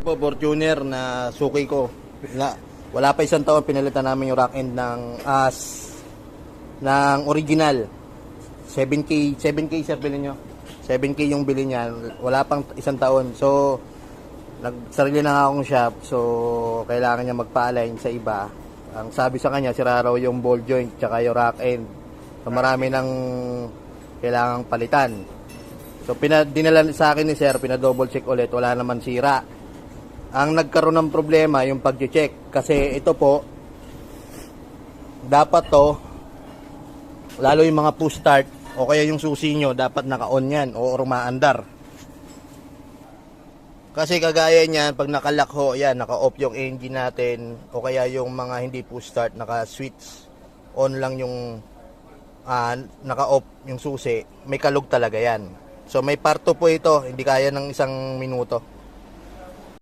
Ito po, Fortuner na suki ko. Wala pa isang taon, pinalitan namin yung rack end ng original. 7K sir, bilhin nyo. 7K yung bilhin niya. Wala pang isang taon. So, nagsarili na nga akong shop. So, kailangan niya magpa-align sa iba. Ang sabi sa kanya, sira raw yung ball joint tsaka yung rack end. So, marami nang kailangang palitan. So, dinala sa akin ni sir, pinadouble check ulit. Wala naman sira. Ang nagkaroon ng problema, yung pag-check. Kasi ito po, dapat to, lalo yung mga push start, o kaya yung susi nyo, dapat naka-on yan, o umaandar. Kasi kagaya niyan, pag nakalock ho, yan, naka-off yung engine natin, o kaya yung mga hindi push start, naka-switch, on lang yung, naka-off yung susi, may kalog talaga yan. So may parto po ito, hindi kaya ng isang minuto.